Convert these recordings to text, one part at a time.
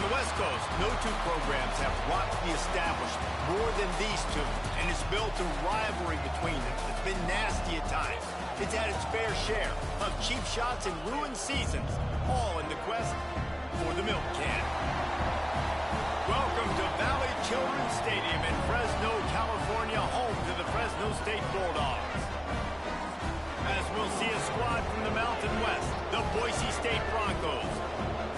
the West Coast, no two programs have rocked the establishment more than these two, and it's built a rivalry between them that's been nasty at times. It's had its fair share of cheap shots and ruined seasons, all in the quest for the milk can. Welcome to Valley Children's Stadium in Fresno, California, home to the Fresno State Bulldogs. As we'll see a squad from the Mountain West, the Boise State Broncos,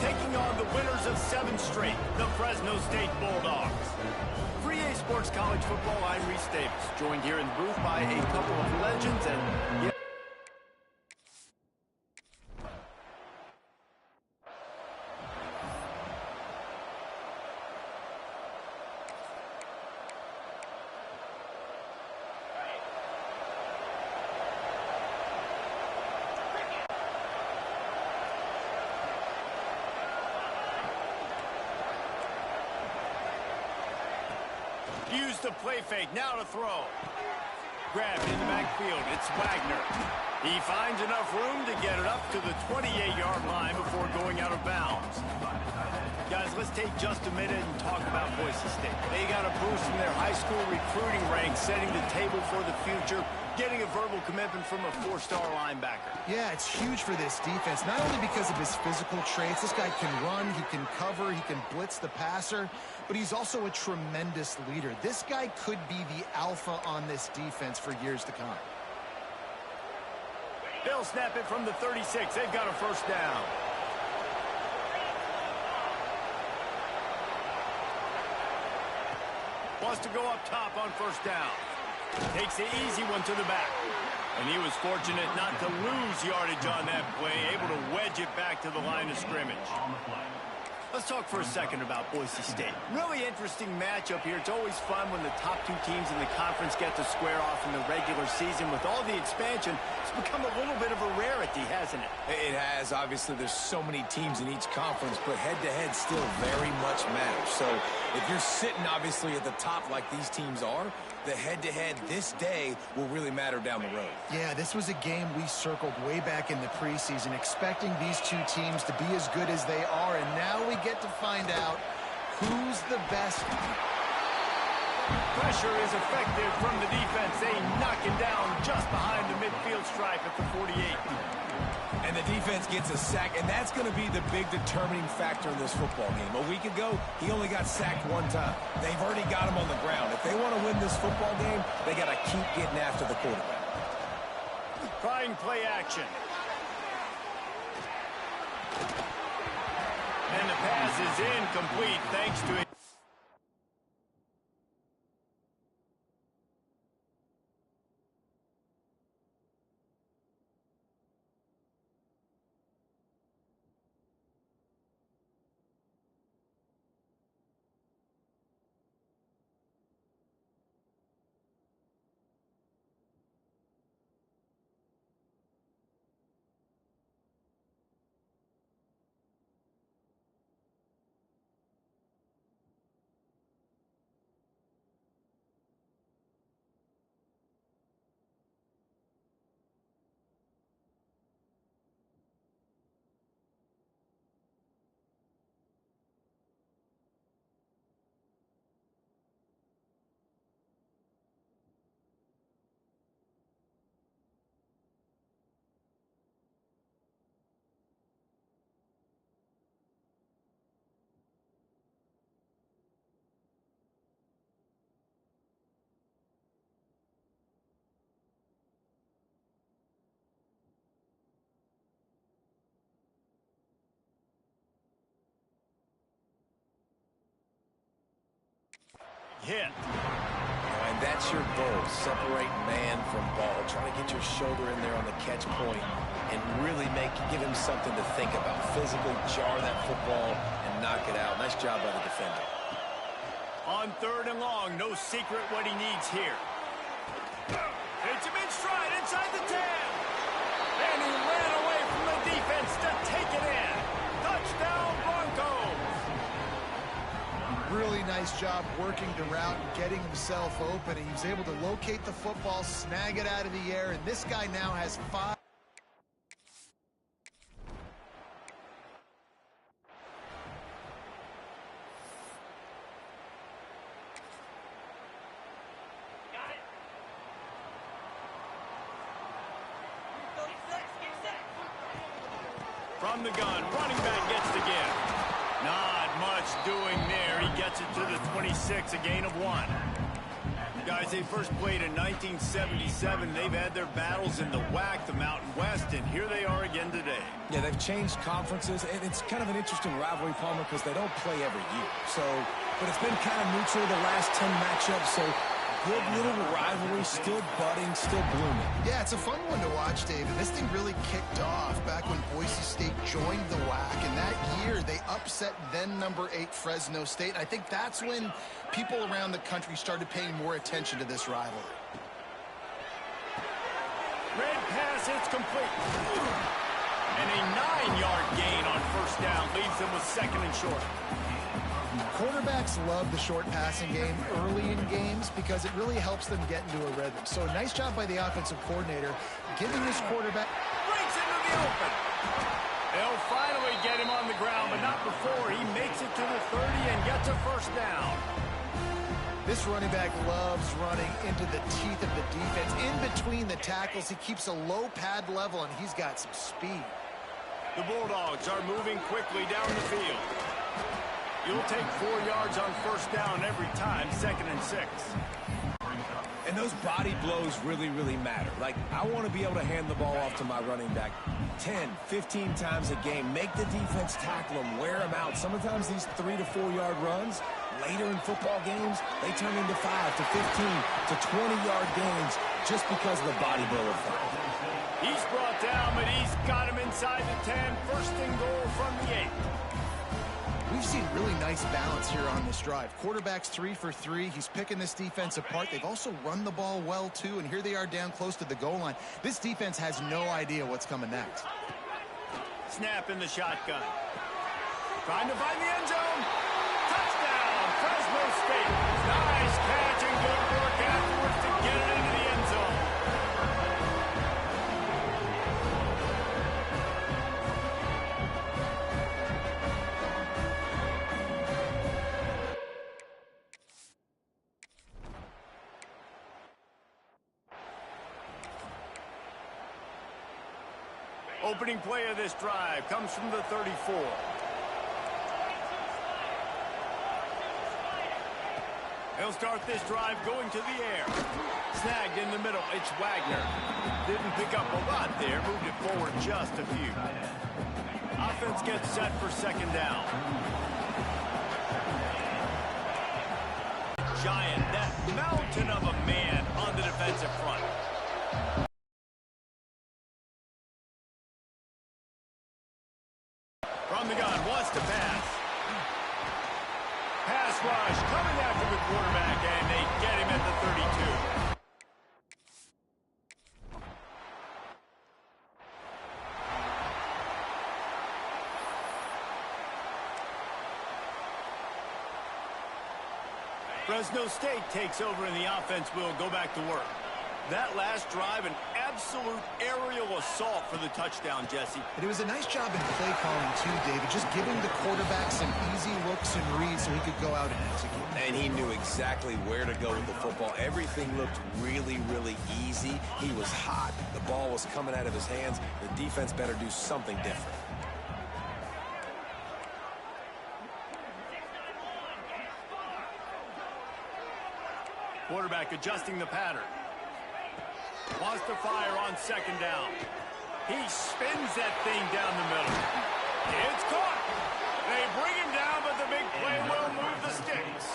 taking on the winners of 7 straight, the Fresno State Bulldogs. For EA Sports College Football, I'm Reese Davis, joined here in the booth by a couple of legends and... Use the play fake, now to throw. Grabbed in the backfield, it's Wagner. He finds enough room to get it up to the 28-yard line before going out of bounds. Guys, let's take just a minute and talk about Boise State. They got a boost in their high school recruiting ranks, setting the table for the future, getting a verbal commitment from a 4-star linebacker. Yeah, it's huge for this defense, not only because of his physical traits. This guy can run, he can cover, he can blitz the passer, but he's also a tremendous leader. This guy could be the alpha on this defense for years to come. They'll snap it from the 36. They've got a first down. Wants to go up top on first down. Takes the easy one to the back. And he was fortunate not to lose yardage on that play, able to wedge it back to the line of scrimmage. Let's talk for a second about Boise State. Really interesting matchup here. It's always fun when the top 2 teams in the conference get to square off in the regular season. With all the expansion, it's become a little bit of a rarity, hasn't it? It has. Obviously, there's so many teams in each conference, but head-to-head still very much matters. So if you're sitting, obviously, at the top like these teams are, the head-to-head this day will really matter down the road. Yeah, this was a game we circled way back in the preseason, expecting these 2 teams to be as good as they are, and now we get to find out who's the best. Pressure is effective from the defense. They knock him down just behind the midfield stripe at the 48. And the defense gets a sack, and that's going to be the big determining factor in this football game. A week ago, he only got sacked 1 time. They've already got him on the ground. If they want to win this football game, they got to keep getting after the quarterback. Trying play action. And the pass is incomplete thanks to it. Hit. And that's your goal, separate man from ball. Try to get your shoulder in there on the catch point and really give him something to think about. Physically jar that football and knock it out. Nice job by the defender. On 3rd and long, no secret what he needs here. Hits him in stride inside the 10. And he ran away from the defense to take it in. Touchdown, Broncos. Really nice job working the route and getting himself open. He was able to locate the football, snag it out of the air, and this guy now has 5. from the gun. Running back gets the give. Not much doing there. He gets it to the 26, a gain of 1. Guys, they first played in 1977. They've had their battles in the WAC, the Mountain West, and here they are again today. Yeah, they've changed conferences, and it's kind of an interesting rivalry, Palmer, because they don't play every year. But it's been kind of neutral the last 10 matchups, so good little rivalry, still budding, still blooming. Yeah, it's a fun one to watch, David. This thing really kicked off back when Boise State joined the WAC, and that year they upset then number 8 Fresno State. I think that's when people around the country started paying more attention to this rivalry. Red pass, it's complete. And a 9-yard gain on first down leaves them with 2nd and short. Quarterbacks love the short passing game early in games because it really helps them get into a rhythm. So nice job by the offensive coordinator giving his quarterback. Breaks into the open. They'll finally get him on the ground, but not before he makes it to the 30 and gets a first down. This running back loves running into the teeth of the defense. In between the tackles, he keeps a low pad level, and he's got some speed. The Bulldogs are moving quickly down the field. You'll take 4 yards on first down every time, 2nd and 6. And those body blows really, really matter. Like, I want to be able to hand the ball off to my running back 10, 15 times a game. Make the defense tackle them, wear them out. Sometimes these 3 to 4 yard runs, later in football games, they turn into 5 to 15 to 20-yard gains just because of the body blow effect. He's brought down, but he's got him inside the 10. First and goal from the 8. We've seen really nice balance here on this drive. Quarterback's 3 for 3. He's picking this defense apart. They've also run the ball well, too, and here they are down close to the goal line. This defense has no idea what's coming next. Snap in the shotgun. Trying to find the end zone. Touchdown, Fresno State. Nice catch and good work afterwards to get it into the end zone. Opening play of this drive comes from the 34. He'll start this drive going to the air. Snagged in the middle. It's Wagner. Didn't pick up a lot there. Moved it forward just a few. Offense gets set for 2nd down. Giant, that mountain of a man on the defensive front. From the gun, wants to pass. Pass rush coming after the quarterback, and they get him at the 32. Fresno State takes over, and the offense will go back to work. That last drive, an absolute aerial assault for the touchdown, Jesse. And it was a nice job in play calling, too, David, just giving the quarterback some easy looks and reads so he could go out and execute. And he knew exactly where to go with the football. Everything looked really, really easy. He was hot. The ball was coming out of his hands. The defense better do something different. Quarterback adjusting the pattern. Wants to fire on 2nd down. He spins that thing down the middle. It's caught. They bring him down, but the big play will move the sticks.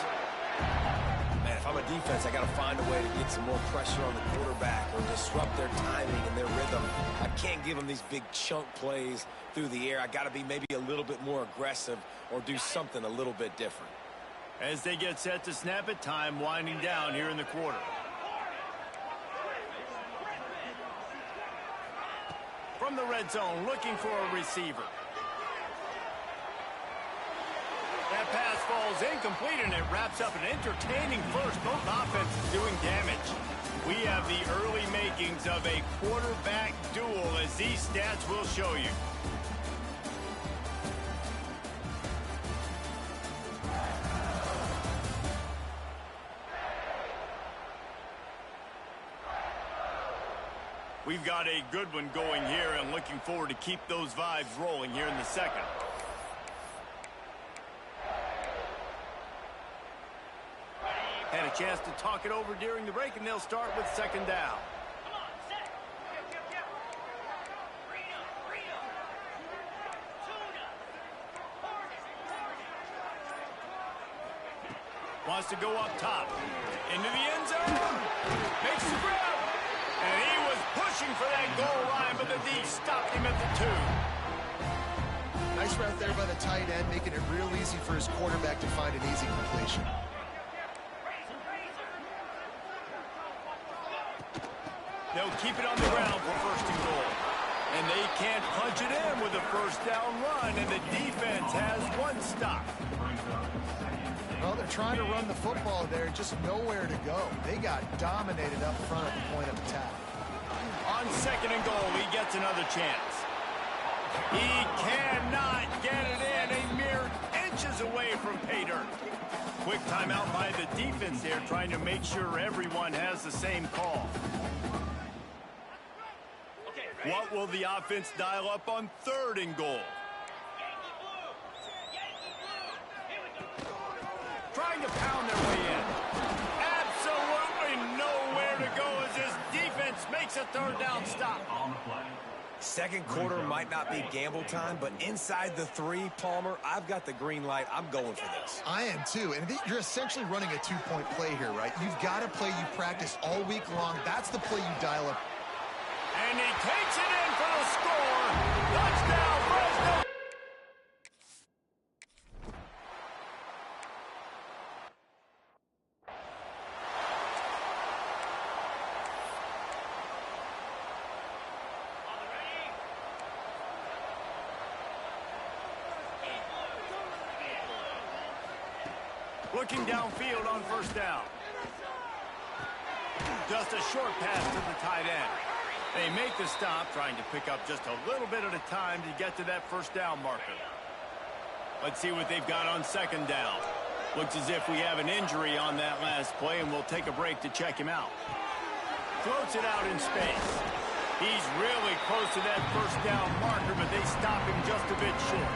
Man, if I'm a defense, I got to find a way to get some more pressure on the quarterback or disrupt their timing and their rhythm. I can't give them these big chunk plays through the air. I got to be maybe a little bit more aggressive or do something a little bit different. As they get set to snap it, time winding down here in the quarter. From the red zone, looking for a receiver. That pass falls incomplete, and it wraps up an entertaining first. Both offenses doing damage. We have the early makings of a quarterback duel, as these stats will show you. We've got a good one going here and looking forward to keep those vibes rolling here in the second. Had a chance to talk it over during the break, and they'll start with second down. Wants to go up top. Into the end zone. Makes the grab. And he was pushing for that goal line, but the D stopped him at the 2. Nice route there by the tight end, making it real easy for his quarterback to find an easy completion. They'll keep it on the ground for first and goal. And they can't punch it in with a first down run, and the defense has one stop. Well, they're trying to run the football there, just nowhere to go. They got dominated up front at the point of attack. On second and goal, he gets another chance. He cannot get it in, a mere inches away from pay dirt. Quick timeout by the defense there, trying to make sure everyone has the same call. What will the offense dial up on third and goal? Trying to pound their way in. Absolutely nowhere to go as this defense makes a third down stop. Second quarter might not be gamble time, but inside the 3, Palmer, I've got the green light. I'm going for this. I am too, and you're essentially running a 2-point play here, right? You've got a play you practice all week long. That's the play you dial up. And he takes it in for the score. Touchdown, Fresno. Looking downfield on first down. Just a short pass to the tight end. They make the stop, trying to pick up just a little bit at a time to get to that first down marker. Let's see what they've got on second down. Looks as if we have an injury on that last play, and we'll take a break to check him out. Floats it out in space. He's really close to that first down marker, but they stop him just a bit short.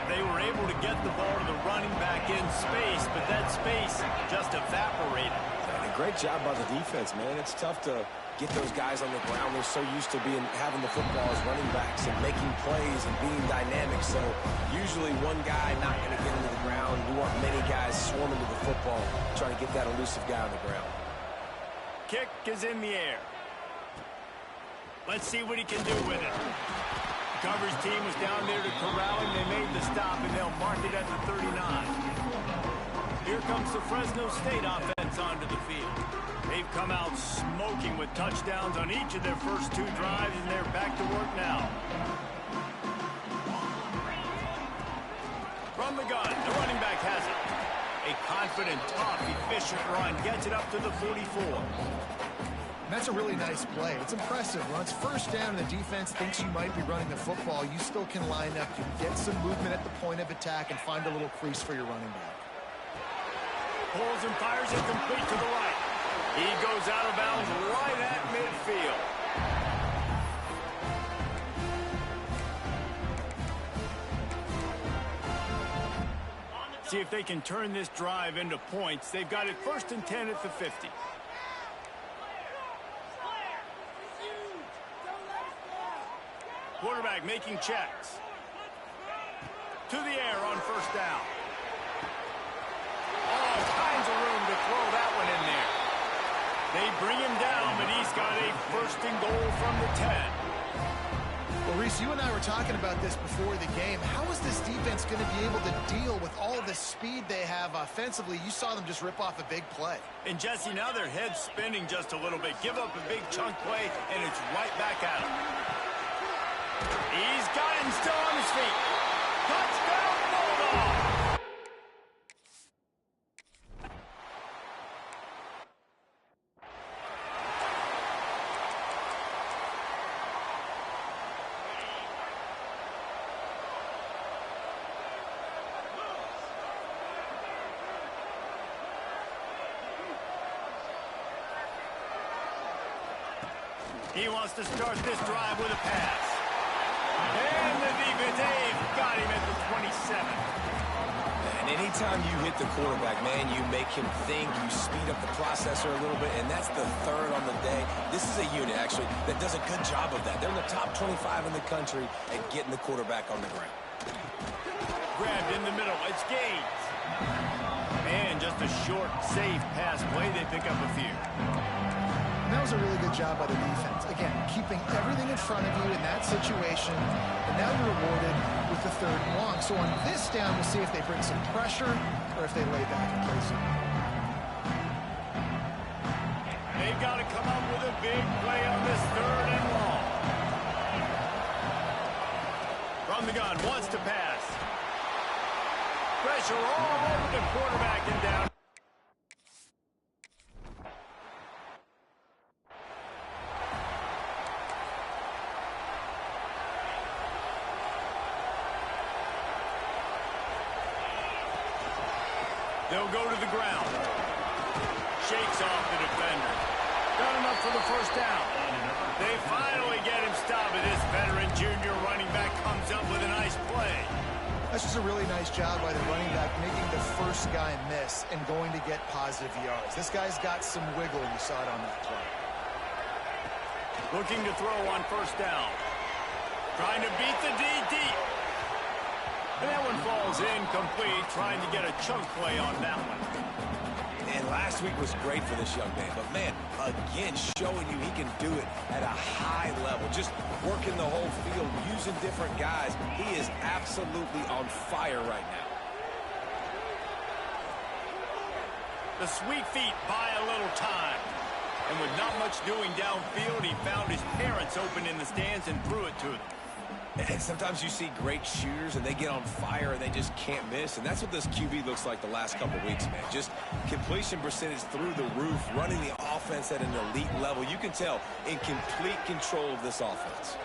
They were able to get the ball to the running back in space, but that space just evaporated. And a great job by the defense, man. It's tough to get those guys on the ground. They're so used to having the football as running backs and making plays and being dynamic. So usually one guy not going to get into the ground. We want many guys swarming to the football, trying to get that elusive guy on the ground. Kick is in the air. Let's see what he can do with it. Coverage team was down there to corral him. They made the stop, and they'll mark it at the 39. Here comes the Fresno State offense onto the field. They've come out smoking with touchdowns on each of their first 2 drives, and they're back to work now. From the gun, the running back has it. A confident, tough, efficient run gets it up to the 44. That's a really nice play. It's impressive. When it's first down and the defense thinks you might be running the football, you still can line up, you can get some movement at the point of attack, and find a little crease for your running back. Pulls and fires it complete to the right. He goes out of bounds right at midfield. See if they can turn this drive into points. They've got it first and 10 at the 50. Quarterback making checks. To the air on first down. All kinds of room to throw that one in there. They bring him down, but he's got a first and goal from the 10. Well, Reese, you and I were talking about this before the game. How is this defense going to be able to deal with all the speed they have offensively? You saw them just rip off a big play. And, Jesse, now their head's spinning just a little bit. Give up a big chunk play, and it's right back at him. He's got him still on his feet. Touchdown, Bulldogs! He wants to start this drive with a pass. And the defense, they've got him at the 27. And anytime you hit the quarterback, man, you make him think, you speed up the processor a little bit, and that's the third on the day. This is a unit, actually, that does a good job of that. They're in the top 25 in the country at getting the quarterback on the ground. Grabbed in the middle. It's Gaines. And just a short, safe pass play. They pick up a few. And that was a really good job by the defense. Again, keeping everything in front of you in that situation. And now you're rewarded with the 3rd and long. So on this down, we'll see if they bring some pressure or if they lay back and play some. They've got to come up with a big play on this 3rd and long. From the gun, wants to pass. Pressure all over the quarterback and down. They'll go to the ground. Shakes off the defender. Got enough for the 1st down. They finally get him stopped. This veteran junior running back comes up with a nice play. That's just a really nice job by the running back, making the first guy miss and going to get positive yards. This guy's got some wiggle, and you saw it on that play. Looking to throw on 1st down. Trying to beat the D deep. And that one falls incomplete, trying to get a chunk play on that one. And last week was great for this young man. But, man, again, showing you he can do it at a high level. Just working the whole field, using different guys. He is absolutely on fire right now. The sweet feet buy a little time. And with not much doing downfield, he found his parents open in the stands and threw it to them. And sometimes you see great shooters, and they get on fire, and they just can't miss. And that's what this QB looks like the last couple weeks, man. Just completion percentage through the roof, running the offense at an elite level. You can tell in complete control of this offense.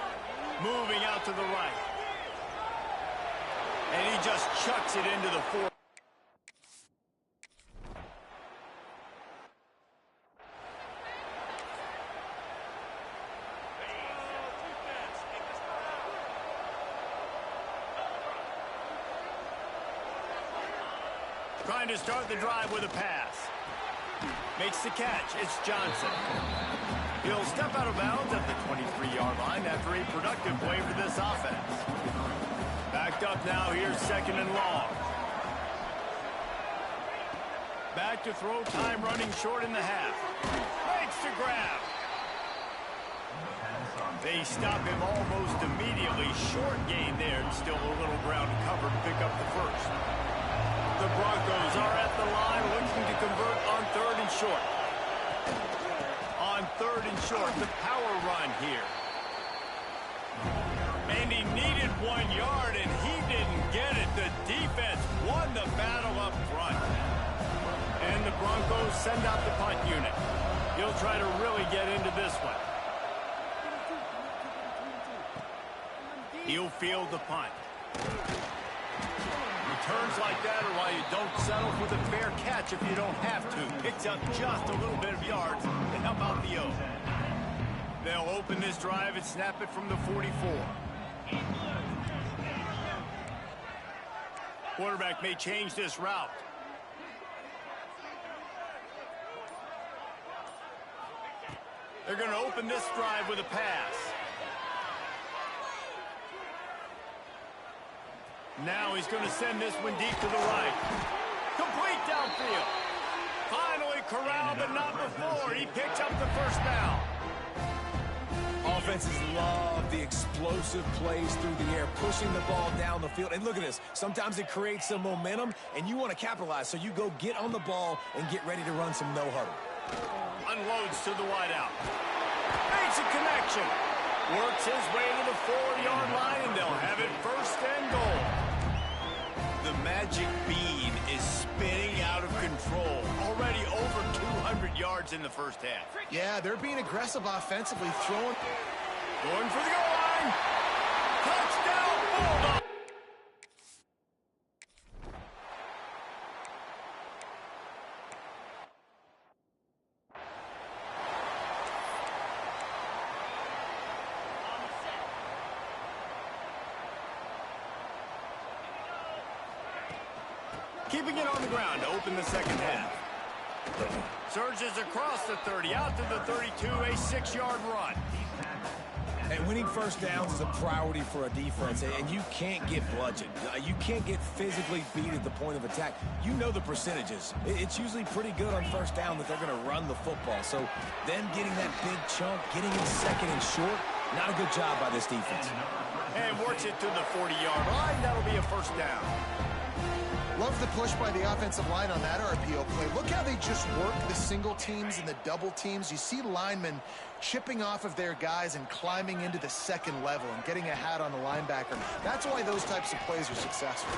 Moving out to the right. And he just chucks it into the 4. Trying to start the drive with a pass. Makes the catch. It's Johnson. He'll step out of bounds at the 23-yard line after a productive play for this offense. Backed up now. Here's 2nd and long. Back to throw. Time running short in the half. Makes the grab. They stop him almost immediately. Short gain there. And still a little ground to cover to pick up the 1st. The Broncos are at the line looking to convert on 3rd and short. On 3rd and short, the power run here. And he needed 1 yard, and he didn't get it. The defense won the battle up front. And the Broncos send out the punt unit. He'll try to really get into this one. He'll field the punt. Returns like that are why you don't settle for the fair catch if you don't have to. Picks up just a little bit of yards to help out the O. They'll open this drive and snap it from the 44. Quarterback may change this route. They're going to open this drive with a pass. Now he's going to send this one deep to the right. Complete downfield. Finally corralled, but not before. He picks up the 1st down. Offenses love the explosive plays through the air, pushing the ball down the field. And look at this. Sometimes it creates some momentum, and you want to capitalize. So you go get on the ball and get ready to run some no-huddle. Unloads to the wideout. Makes a connection. Works his way to the 4-yard line, and they'll have it 1st and goal. The magic bean is spinning out of control. Already over 200 yards in the 1st half. Yeah, they're being aggressive offensively, throwing. Going for the goal line. Touchdown, Bulldogs. Keeping it on the ground to open the second half. Surges across the 30, out to the 32, a 6-yard run. And winning first downs is a priority for a defense, and you can't get bludgeoned. You can't get physically beat at the point of attack. You know the percentages. It's usually pretty good on first down that they're going to run the football. So them getting that big chunk, getting in second and short, not a good job by this defense. And works it to the 40-yard line. That'll be a first down. Love the push by the offensive line on that RPO play. Look how they just work the single teams and the double teams. You see linemen chipping off of their guys and climbing into the second level and getting a hat on the linebacker. That's why those types of plays are successful.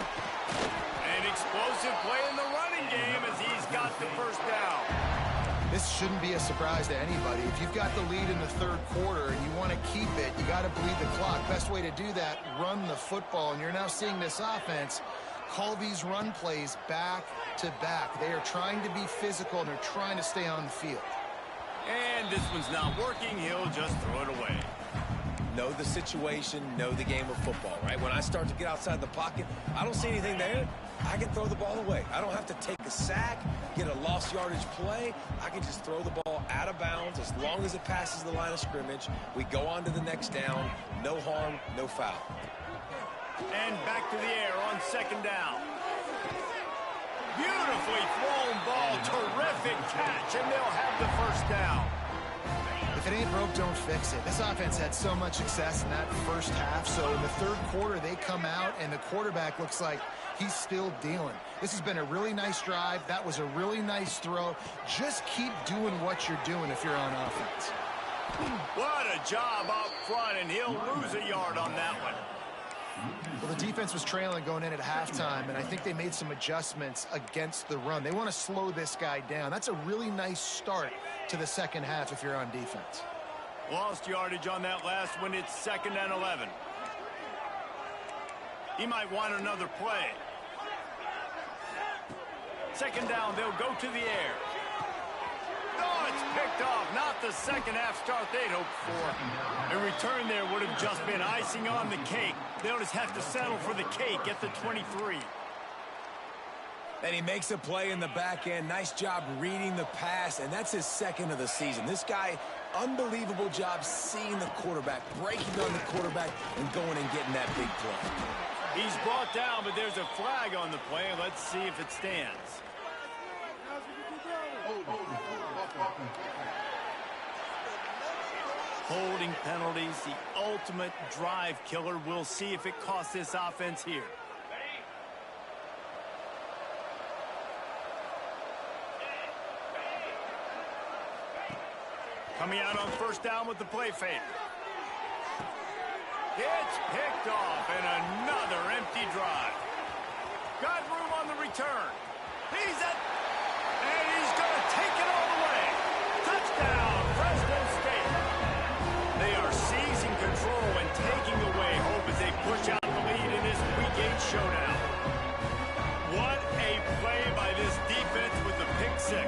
An explosive play in the running game as he's got the first down. This shouldn't be a surprise to anybody. If you've got the lead in the third quarter and you want to keep it, you got to bleed the clock. Best way to do that, run the football. And you're now seeing this offense call these run plays back to back. They are trying to be physical, and they're trying to stay on the field. And this one's not working. He'll just throw it away. Know the situation, know the game of football, right? When I start to get outside the pocket, I don't see anything there, I can throw the ball away. I don't have to take a sack, get a lost yardage play. I can just throw the ball out of bounds as long as it passes the line of scrimmage. We go on to the next down. No harm, no foul. And back to the air on second down. Beautifully thrown ball. Terrific catch, and they'll have the first down. If it ain't broke, don't fix it. This offense had so much success in that first half, so in the third quarter, they come out, and the quarterback looks like he's still dealing. This has been a really nice drive. That was a really nice throw. Just keep doing what you're doing if you're on offense. What a job up front, and he'll lose a yard on that one. Well, the defense was trailing going in at halftime, and I think they made some adjustments against the run. They want to slow this guy down. That's a really nice start to the second half if you're on defense. Lost yardage on that last one. It's 2nd and 11. He might want another play. Second down, they'll go to the air. Oh, it's picked off. Not the second half start they'd hoped for. A return there would have just been icing on the cake. They'll just have to settle for the cake at the 23. And he makes a play in the back end. Nice job reading the pass, and that's his second of the season. This guy, unbelievable job seeing the quarterback, breaking on the quarterback, and going and getting that big play. He's brought down, but there's a flag on the play. Let's see if it stands. Holding penalties, the ultimate drive killer. We'll see if it costs this offense here. Coming out on first down with the play fake. It's picked off, and another empty drive. Got room on the return. He's at, and he's going to take it all the way. Touchdown, Fresno State. They are seizing control and taking away hope as they push out the lead in this Week 8 showdown. What a play by this defense with the pick six.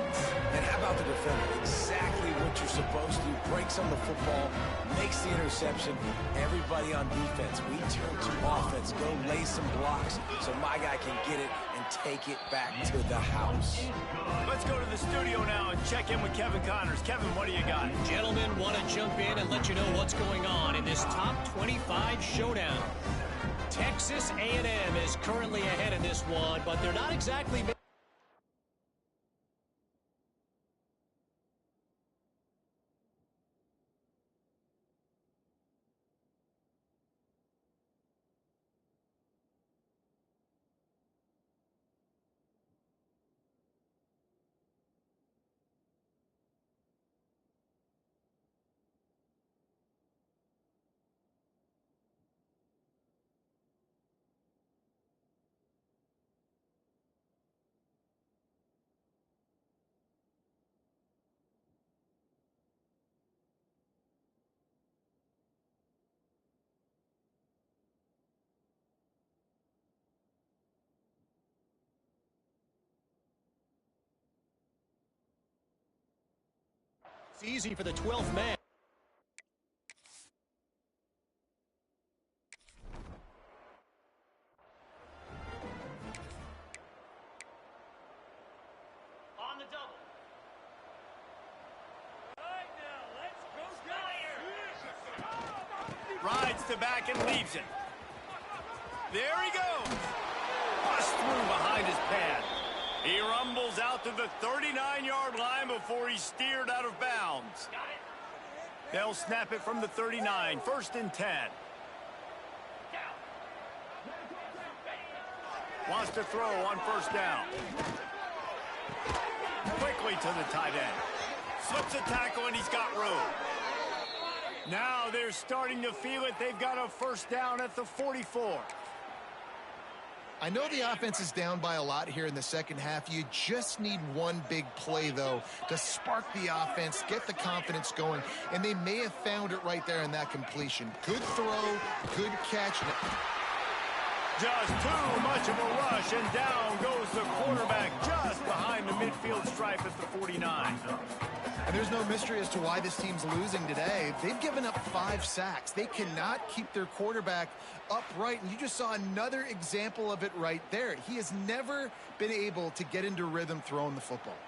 And how about the defender? Exactly what you're supposed to do. Breaks on the football, makes the interception. Everybody on defense, we turn to offense. Go lay some blocks so my guy can get it and take it back to the house. Let's go to the studio now and check in with Kevin Connors. Kevin, what do you got? Gentlemen, want to jump in and let you know what's going on in this top 25 showdown. Texas A&M is currently ahead in this one, but they're not exactly... It's easy for the 12th man. Rides the back and leaves it. There he goes. Bust through behind his pad. He rumbles out to the 39-yard line before he's steered out of bounds. They'll snap it from the 39, 1st and 10. Wants to throw on 1st down. Quickly to the tight end. Slips a tackle and he's got room. Now they're starting to feel it. They've got a 1st down at the 44. I know the offense is down by a lot here in the second half. You just need one big play, though, to spark the offense, get the confidence going, and they may have found it right there in that completion. Good throw, good catch. Just too much of a rush, and down goes the quarterback just behind the midfield stripe at the 49. And there's no mystery as to why this team's losing today. They've given up 5 sacks. They cannot keep their quarterback upright, and you just saw another example of it right there. He has never been able to get into rhythm throwing the football.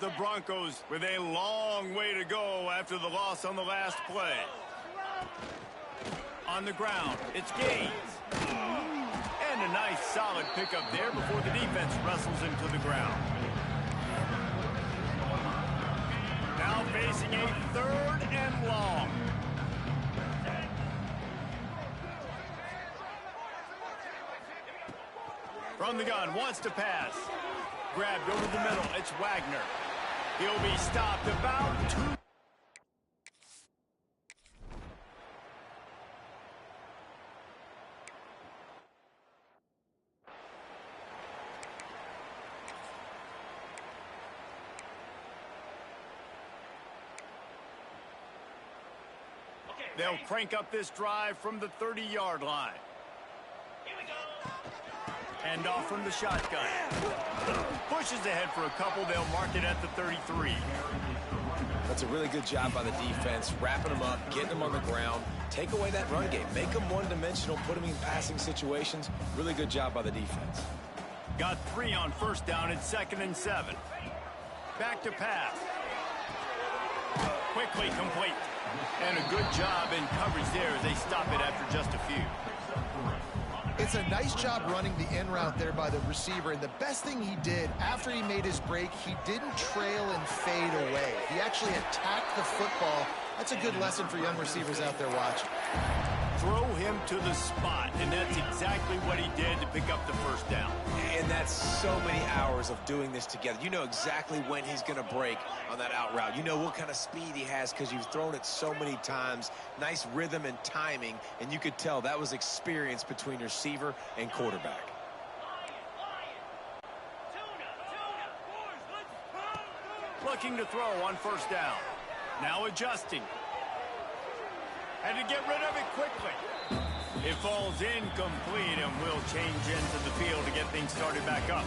The Broncos with a long way to go after the loss on the last play. On the ground, it's Gaines. And a nice solid pickup there before the defense wrestles him to the ground. Now facing a 3rd and long. From the gun, wants to pass. Grabbed over the middle, it's Wagner. He'll be stopped about 2. They'll crank up this drive from the 30-yard line. Here we go. And off from the shotgun. Pushes ahead for a couple. They'll mark it at the 33. That's a really good job by the defense, wrapping them up, getting them on the ground. Take away that run game. Make them one-dimensional, put them in passing situations. Really good job by the defense. Got 3 on 1st down. It's 2nd and 7. Back to pass. Quickly complete. And a good job in coverage there as they stop it after just a few. It's a nice job running the in route there by the receiver. And the best thing he did after he made his break, he didn't trail and fade away. He actually attacked the football. That's a good lesson for young receivers out there watching. Throw him to the spot, and that's exactly what he did to pick up the 1st down. And that's so many hours of doing this together. You know exactly when he's going to break on that out route. You know what kind of speed he has because you've thrown it so many times. Nice rhythm and timing, and you could tell that was experience between receiver and quarterback. Looking to throw on 1st down. Now adjusting. And to get rid of it quickly. It falls incomplete and will change into the field to get things started back up.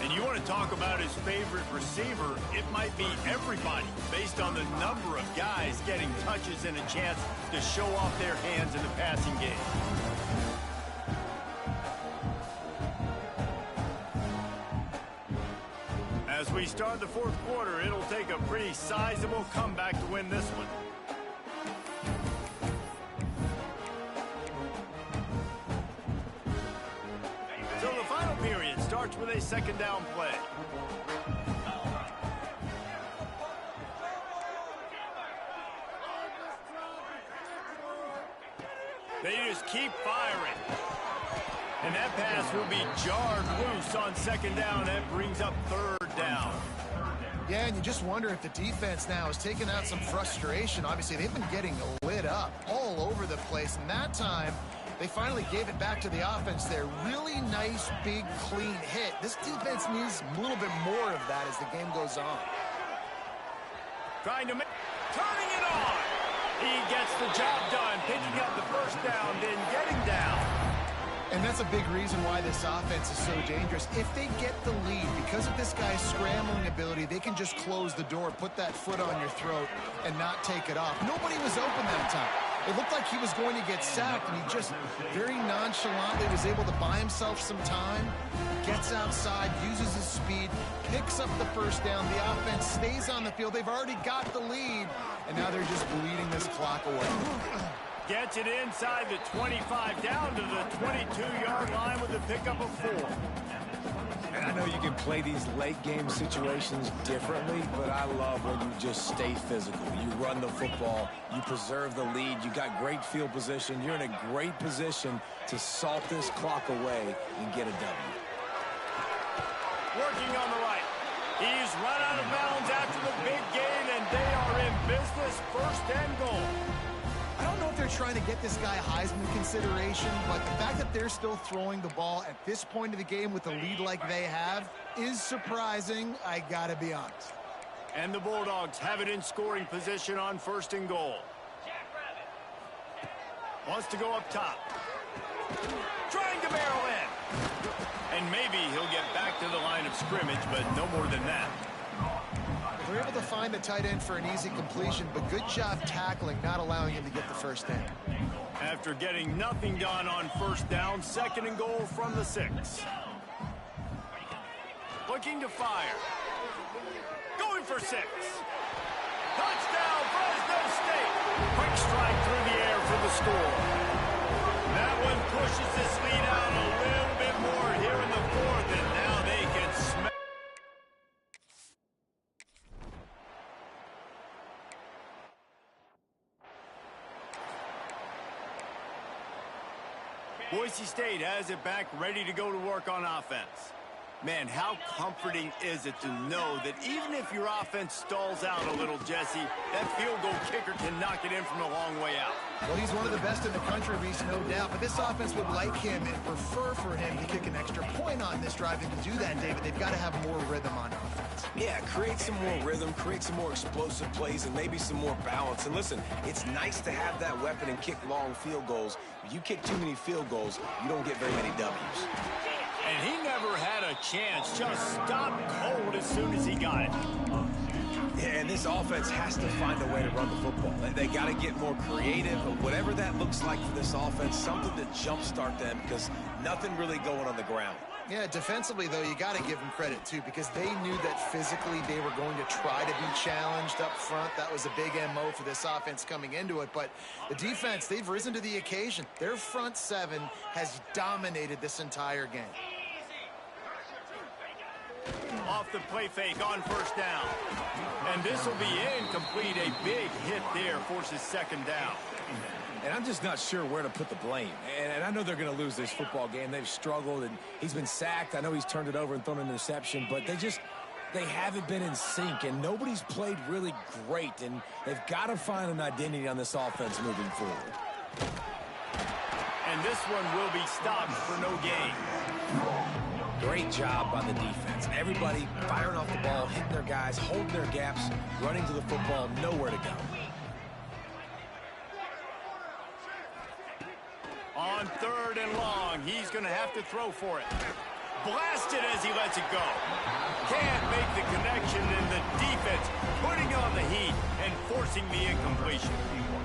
And you want to talk about his favorite receiver, it might be everybody based on the number of guys getting touches and a chance to show off their hands in the passing game. As we start the 4th quarter, it'll take a pretty sizable comeback to win this one. So the final period starts with a 2nd down play. They just keep firing. And that pass will be jarred loose on 2nd down. That brings up 3rd down. Yeah, and you just wonder if the defense now is taking out some frustration. Obviously, they've been getting lit up all over the place. And that time, they finally gave it back to the offense there. Really nice, big, clean hit. This defense needs a little bit more of that as the game goes on. Trying to make, turning it on. He gets the job done, picking up the 1st down, then getting down. And that's a big reason why this offense is so dangerous. If they get the lead, because of this guy's scrambling ability, they can just close the door, put that foot on your throat, and not take it off. Nobody was open that time. It looked like he was going to get sacked, and he just very nonchalantly was able to buy himself some time, gets outside, uses his speed, picks up the first down. The offense stays on the field. They've already got the lead, and now they're just bleeding this clock away. Gets it inside the 25, down to the 22-yard line with a pickup of 4. And I know you can play these late-game situations differently, but I love when you just stay physical. You run the football, you preserve the lead, you got great field position. You're in a great position to salt this clock away and get a W. Working on the right. He's run out of bounds after the big gain, and they are in business, 1st and goal. I don't know if they're trying to get this guy Heisman consideration, but the fact that they're still throwing the ball at this point of the game with a lead like they have is surprising, I gotta be honest. And the Bulldogs have it in scoring position on 1st and goal. Wants to go up top. Trying to barrel in. And maybe he'll get back to the line of scrimmage, but no more than that. They're able to find the tight end for an easy completion, but good job tackling, not allowing him to get the first down. After getting nothing done on 1st down, 2nd and goal from the 6. Looking to fire. Going for 6. Touchdown, Fresno State. Quick strike through the air for the score. That one pushes this lead out a little bit more here in the 4th, and now they can smash. Boise State has it back, ready to go to work on offense. Man, how comforting is it to know that even if your offense stalls out a little, Jesse, that field goal kicker can knock it in from a long way out. Well, he's one of the best in the country, Reese, no doubt. But this offense would like him and prefer for him to kick an extra point on this drive. And to do that, David, they've got to have more rhythm on offense. Yeah, create some more rhythm, create some more explosive plays, and maybe some more balance. And listen, it's nice to have that weapon and kick long field goals. If you kick too many field goals, you don't get very many W's. And he never had a chance, just stopped cold as soon as he got it. Yeah, and this offense has to find a way to run the football. They got to get more creative, or whatever that looks like for this offense, something to jumpstart them, because nothing really going on the ground. Yeah, defensively, though, you got to give them credit, too, because they knew that physically they were going to try to be challenged up front. That was a big MO for this offense coming into it. But the defense, they've risen to the occasion. Their front 7 has dominated this entire game. Off the play fake on 1st down. And this will be incomplete. A big hit there forces 2nd down. And I'm just not sure where to put the blame. And I know they're going to lose this football game. They've struggled, and he's been sacked. I know he's turned it over and thrown an interception, but they haven't been in sync, and nobody's played really great, and they've got to find an identity on this offense moving forward. And this one will be stopped for no gain. Great job by the defense. Everybody firing off the ball, hitting their guys, holding their gaps, running to the football, nowhere to go. On 3rd and long, he's going to have to throw for it. Blasted as he lets it go. Can't make the connection, and the defense putting on the heat and forcing the incompletion.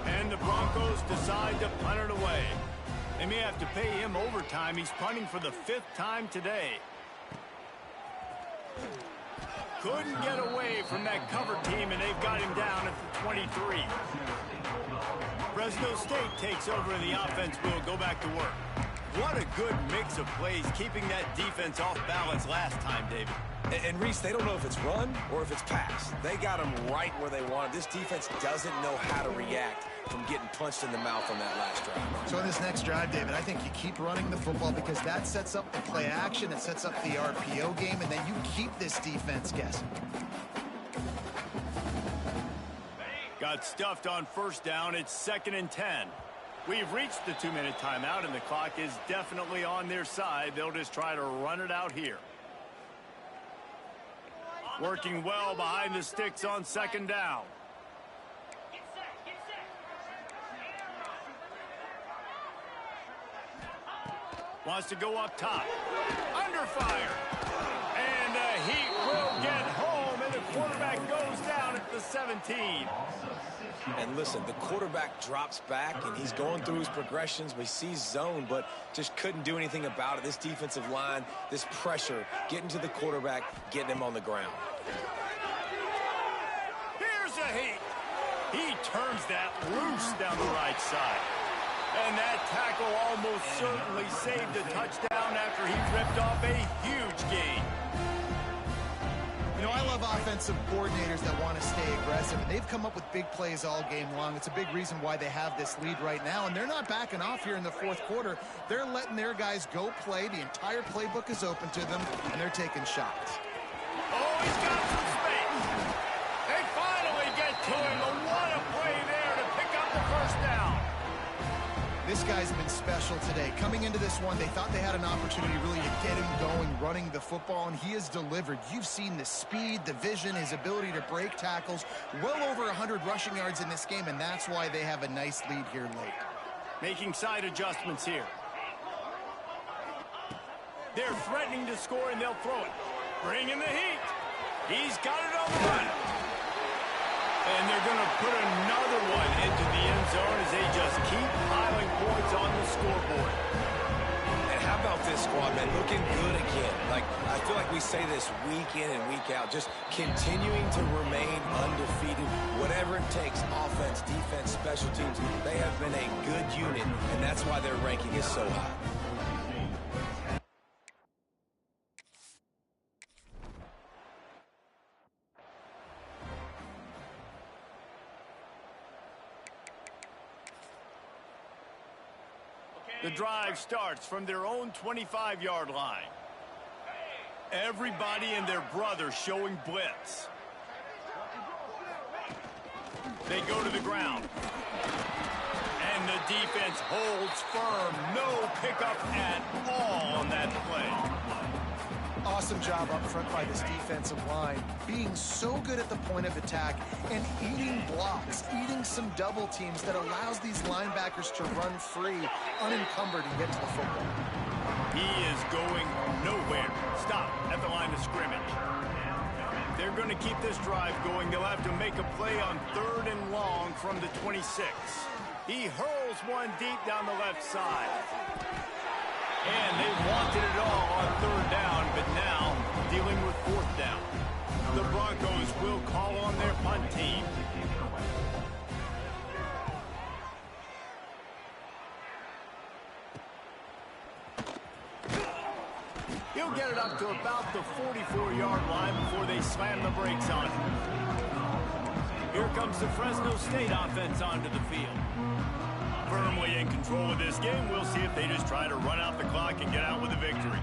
And the Broncos decide to punt it away. They may have to pay him overtime. He's punting for the 5th time today. Couldn't get away from that cover team, and they've got him down at the 23. Fresno State takes over, and the offense will go back to work. What a good mix of plays, keeping that defense off balance last time, David. And Reese, they don't know if it's run or if it's pass. They got them right where they want it. This defense doesn't know how to react from getting punched in the mouth on that last drive. So in this next drive, David, I think you keep running the football because that sets up the play action, it sets up the RPO game, and then you keep this defense guessing. Got stuffed on 1st down. It's 2nd and 10. We've reached the 2-minute timeout, and the clock is definitely on their side. They'll just try to run it out here. Working well behind the sticks on 2nd down. Wants to go up top. Under fire. And the heat will get home, and the quarterback goes down at the 17. And listen, the quarterback drops back, and he's going through his progressions. We see zone, but just couldn't do anything about it. This defensive line, this pressure, getting to the quarterback, getting him on the ground. Here's a heat. He turns that loose down the right side. And that tackle almost certainly saved a touchdown after he ripped off a huge gain. You know, I love offensive coordinators that want to stay aggressive, and they've come up with big plays all game long. It's a big reason why they have this lead right now, and they're not backing off here in the fourth quarter. They're letting their guys go play. The entire playbook is open to them, and they're taking shots. Oh, he's got some space. They finally get to him, but what a play there to pick up the first down. This guy's been special today. Coming into this one, they thought they had an opportunity really to get him going, running the football, and he has delivered. You've seen the speed, the vision, his ability to break tackles. Well over 100 rushing yards in this game, and that's why they have a nice lead here late. Making side adjustments here. They're threatening to score, and they'll throw it. Bringing the heat. He's got it on the run. And they're going to put another one into the end zone as they just keep piling points on the scoreboard. And how about this squad, man? Looking good again. Like, I feel like we say this week in and week out, just continuing to remain undefeated. Whatever it takes, offense, defense, special teams, they have been a good unit, and that's why their ranking is so high. The drive starts from their own 25-yard line. Everybody and their brother showing blitz. They go to the ground. And the defense holds firm. No pickup at all on that play. Awesome job up front by this defensive line, being so good at the point of attack and eating blocks, eating some double teams that allows these linebackers to run free, unencumbered, and get to the football. He is going nowhere. Stop at the line of scrimmage. They're going to keep this drive going. They'll have to make a play on 3rd and long from the 26. He hurls one deep down the left side. And they wanted it all on 3rd down, but now dealing with 4th down. The Broncos will call on their punt team. He'll get it up to about the 44-yard line before they slam the brakes on him. Here comes the Fresno State offense onto the field. Firmly in control of this game. We'll see if they just try to run out the clock and get out with a victory.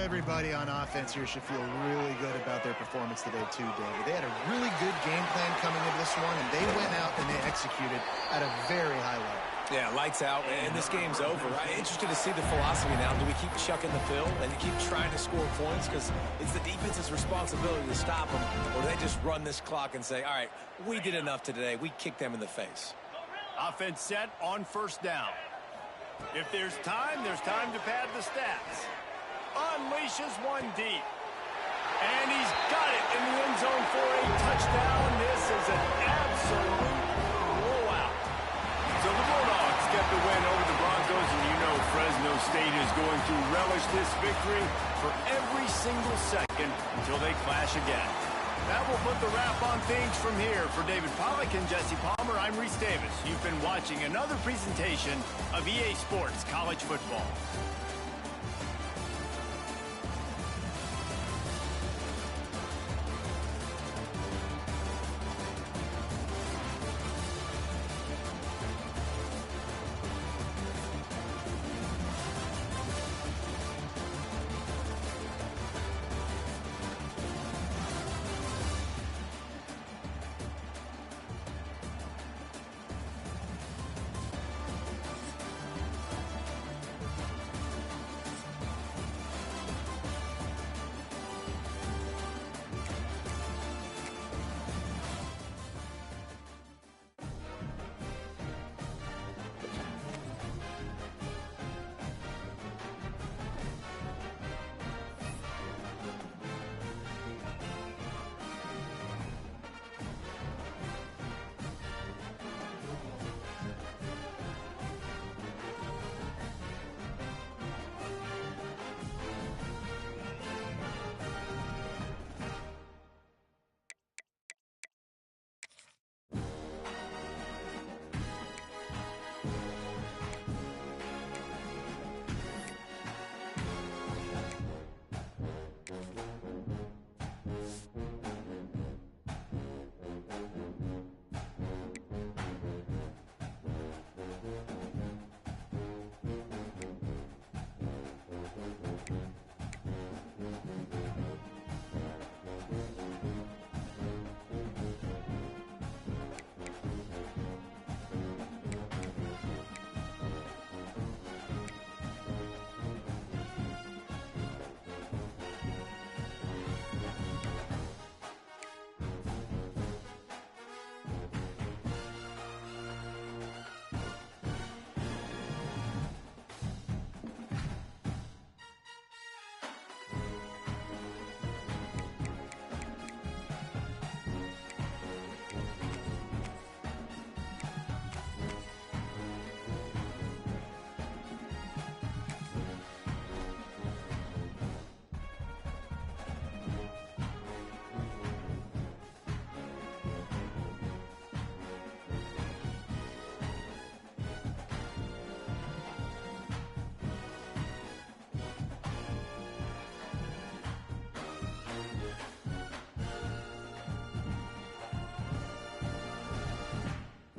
Everybody on offense here should feel really good about their performance today too, David. They had a really good game plan coming into this one, and they went out and they executed at a very high level. Yeah, lights out, and this game's over. I'm interested to see the philosophy now. Do we keep chucking the field and keep trying to score points because it's the defense's responsibility to stop them, or do they just run this clock and say, all right, we did enough today. We kicked them in the face. Offense set on 1st down. If there's time to pad the stats. Unleashes one deep. And he's got it in the end zone for a touchdown. This is an absolute blowout. So the Bulldogs get the win over the Broncos, and you know Fresno State is going to relish this victory for every single second until they clash again. That will put the wrap on things from here. For David Pollack and Jesse Palmer, I'm Reese Davis. You've been watching another presentation of EA Sports College Football.